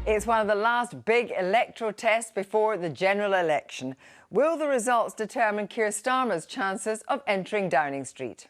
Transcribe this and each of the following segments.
It's one of the last big electoral tests before the general election. Will the results determine Keir Starmer's chances of entering Downing Street?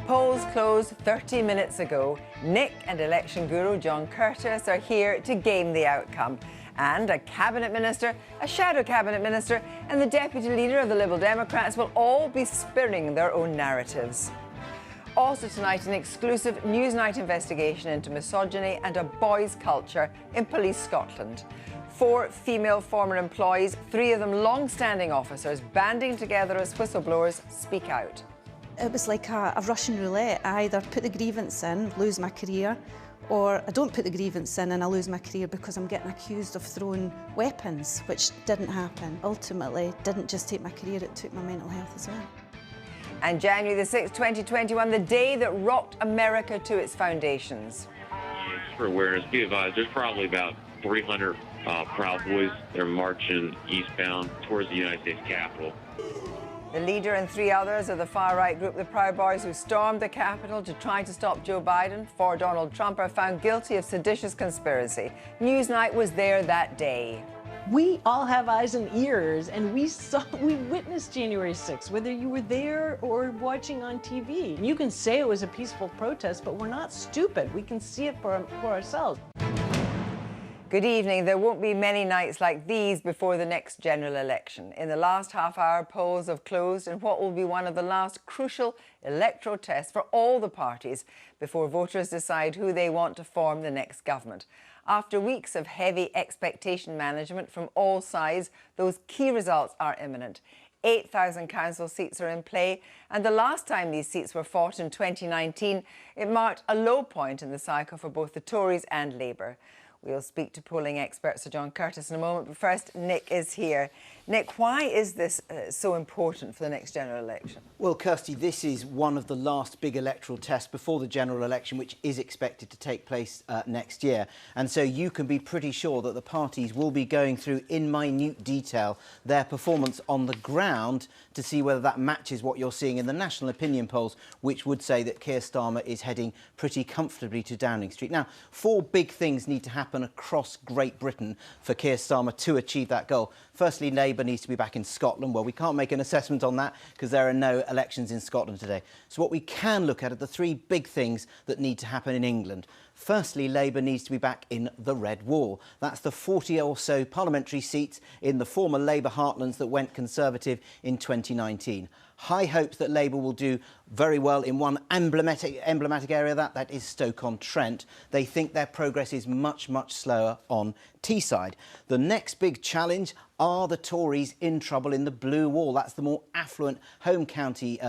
Polls closed 30 minutes ago. Nick and election guru John Curtis are here to game the outcome. And a cabinet minister, a shadow cabinet minister, and the deputy leader of the Liberal Democrats will all be spinning their own narratives. Also tonight, an exclusive Newsnight investigation into misogyny and a boys' culture in Police Scotland. 4 female former employees, 3 of them long-standing officers, banding together as whistleblowers speak out. It was like a Russian roulette. I either put the grievance in, lose my career, or I don't put the grievance in and I lose my career because I'm getting accused of throwing weapons, which didn't happen. Ultimately, it didn't just take my career, it took my mental health as well. And January the 6th, 2021, the day that rocked America to its foundations. For awareness, be advised, there's probably about 300 Proud Boys. They're marching eastbound towards the United States Capitol. The leader and 3 others of the far-right group, the Proud Boys, who stormed the Capitol to try to stop Joe Biden for Donald Trump, are found guilty of seditious conspiracy. Newsnight was there that day. We all have eyes and ears, and we witnessed January 6th, whether you were there or watching on TV. You can say it was a peaceful protest, but we're not stupid. We can see it for ourselves. Good evening. There won't be many nights like these before the next general election. In the last half hour, polls have closed in what will be one of the last crucial electoral tests for all the parties before voters decide who they want to form the next government. After weeks of heavy expectation management from all sides, those key results are imminent. 8,000 council seats are in play, and the last time these seats were fought in 2019, it marked a low point in the cycle for both the Tories and Labour. We'll speak to polling expert Sir John Curtis in a moment, but first, Nick is here. Nick, why is this so important for the next general election? Well, Kirsty, this is one of the last big electoral tests before the general election, which is expected to take place next year. And so you can be pretty sure that the parties will be going through in minute detail their performance on the ground to see whether that matches what you're seeing in the national opinion polls, which would say that Keir Starmer is heading pretty comfortably to Downing Street. Now, 4 big things need to happen across Great Britain for Keir Starmer to achieve that goal. Firstly, Labour needs to be back in Scotland. Well, we can't make an assessment on that because there are no elections in Scotland today. So what we can look at are the 3 big things that need to happen in England. Firstly, Labour needs to be back in the Red Wall. That's the 40 or so parliamentary seats in the former Labour heartlands that went Conservative in 2019. High hopes that Labour will do very well in one emblematic area, that is Stoke-on-Trent. They think their progress is much, much slower on Teesside. The next big challenge are the Tories in trouble in the Blue Wall. That's the more affluent home county